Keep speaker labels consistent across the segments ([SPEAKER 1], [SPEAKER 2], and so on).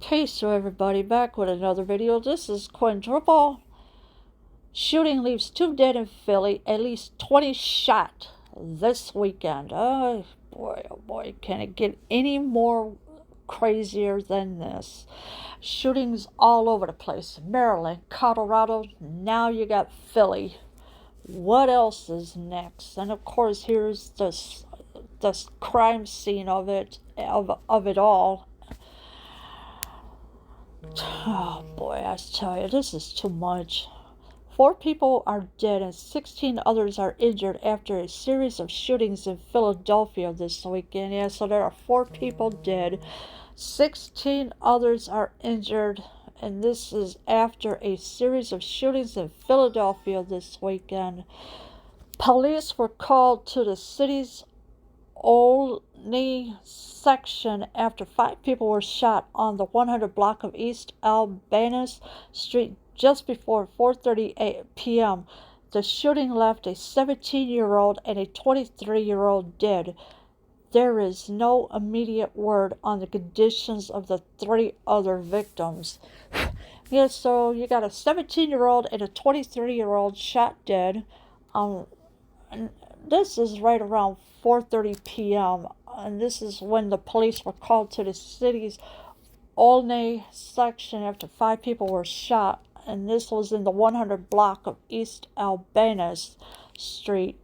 [SPEAKER 1] Okay, so everybody, back with another video. This is Quintuple. Shooting leaves 2 dead in Philly, at least 20 shot this weekend. Oh boy, can it get any more crazier than this? Shootings all over the place. Maryland, Colorado, now you got Philly. What else is next? And of course, here's this crime scene of it all. Oh boy, I tell you, this is too much. 4 people are dead and 16 others are injured after a series of shootings in Philadelphia this weekend. Yeah, so there are 4 people dead, 16 others are injured, and this is after a series of shootings in Philadelphia this weekend. Police were called to the city's Olney section after 5 people were shot on the 100 block of East Albanian Street just before 4:30 p.m. The shooting left a 17-year-old and a 23-year-old dead. There is no immediate word on the conditions of the 3 other victims. Yeah, so you got a 17-year-old and a 23-year-old shot dead. And this is right around 4:30 p.m. and this is when the police were called to the city's Olney section after 5 people were shot, and this was in the 100 block of East Albanian Street.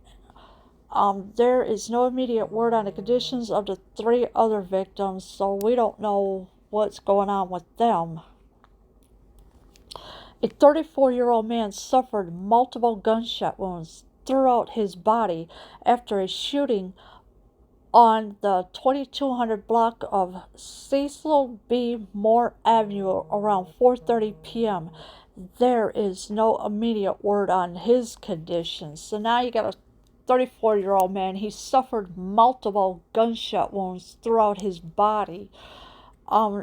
[SPEAKER 1] There is no immediate word on the conditions of the 3 other victims, so we don't know what's going on with them. A 34-year-old man suffered multiple gunshot wounds throughout his body after a shooting on the 2200 block of Cecil B. Moore Avenue around 4:30 p.m. There is no immediate word on his condition. So now you got a 34-year-old man. He suffered multiple gunshot wounds throughout his body.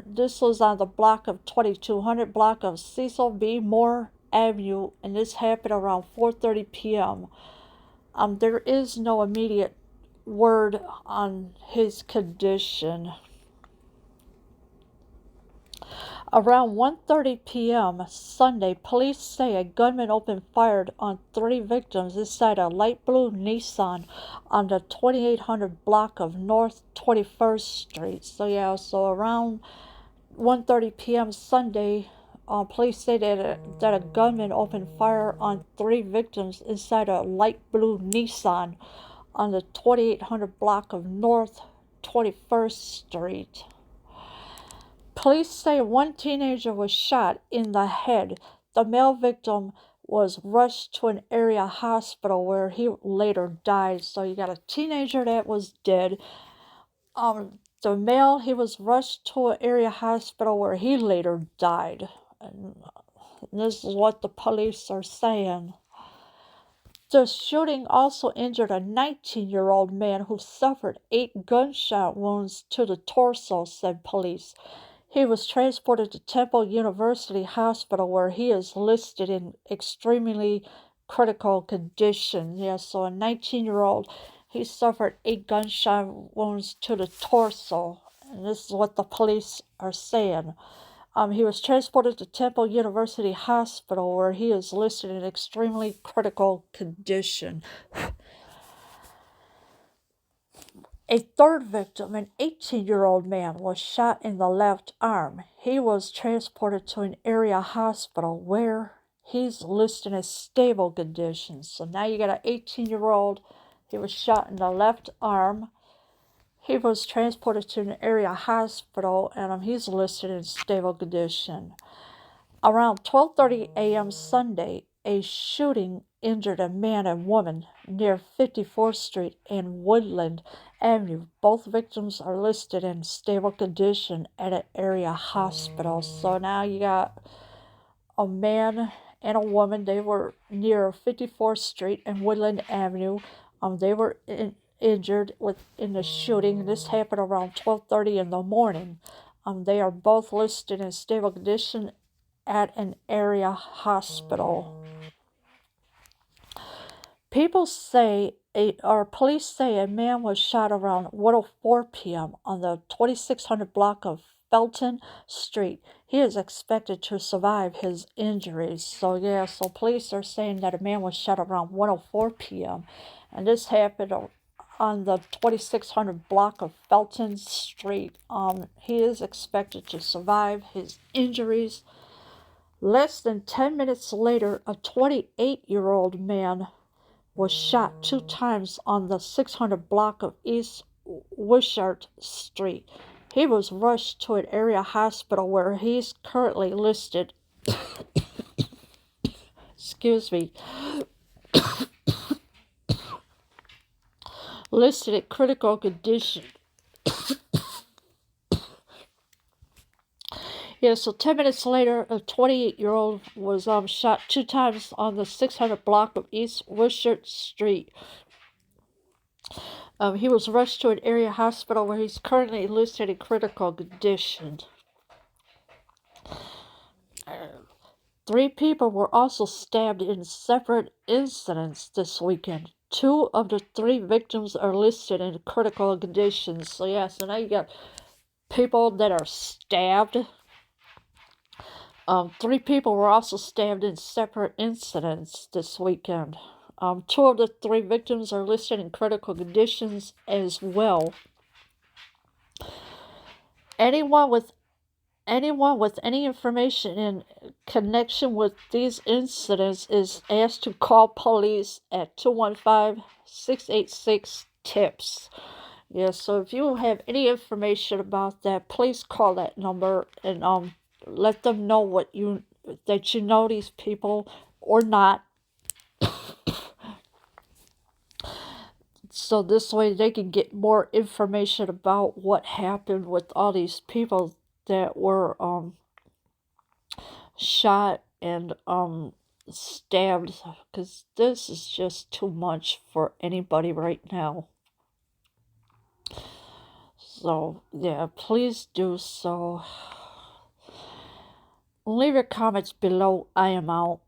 [SPEAKER 1] This was on the block of 2200 block of Cecil B. Moore Avenue, and this happened around 4:30 p.m. There is no immediate word on his condition. Around 1:30 p.m. Sunday, police say a gunman opened fire on 3 victims inside a light blue Nissan on the 2800 block of North 21st Street. So around 1:30 p.m. Sunday, police say that a gunman opened fire on 3 victims inside a light blue Nissan on the 2800 block of North 21st Street. Police say 1 teenager was shot in the head. The male victim was rushed to an area hospital where he later died. So you got a teenager that was dead. The male, he was rushed to an area hospital where he later died. And this is what the police are saying. The shooting also injured a 19-year-old man who suffered 8 gunshot wounds to the torso, said police. He was transported to Temple University Hospital where he is listed in extremely critical condition. Yeah, so a 19-year-old, he suffered 8 gunshot wounds to the torso. And this is what the police are saying. He was transported to Temple University Hospital where he is listed in extremely critical condition. A 3rd victim, an 18-year-old man, was shot in the left arm. He was transported to an area hospital where he's listed in stable condition. So now you got an 18-year-old. He was shot in the left arm. He was transported to an area hospital, and he's listed in stable condition. Around 12:30 a.m. Sunday, a shooting injured a man and woman near 54th Street and Woodland Avenue. Both victims are listed in stable condition at an area hospital. So now you got a man and a woman. They were near 54th Street and Woodland Avenue. They were injured in the shooting. This happened around 12:30 in the morning. They are both listed in stable condition at an area hospital. Police say a man was shot around 1:04 p.m. on the 2600 block of Felton Street. He is expected to survive his injuries. So police are saying that a man was shot around 1:04 p.m. and this happened on the 2600 block of Felton Street. He is expected to survive his injuries. Less than 10 minutes later, a 28-year-old man was shot 2 times on the 600 block of East Wishart Street. He was rushed to an area hospital where he's currently listed listed in critical condition. So 10 minutes later, a 28-year-old was shot 2 times on the 600 block of East Wishart Street. He was rushed to an area hospital where he's currently listed in critical condition. 3 people were also stabbed in separate incidents this weekend. 2 of the 3 victims are listed in critical conditions. So now you got people that are stabbed. 3 people were also stabbed in separate incidents this weekend. 2 of the 3 victims are listed in critical conditions as well. Anyone with any information in connection with these incidents is asked to call police at 215-686-TIPS. So if you have any information about that, please call that number and let them know that you know these people or not. So this way they can get more information about what happened with all these people that were shot and stabbed, because this is just too much for anybody right now. So please do so. Leave your comments below. I am out.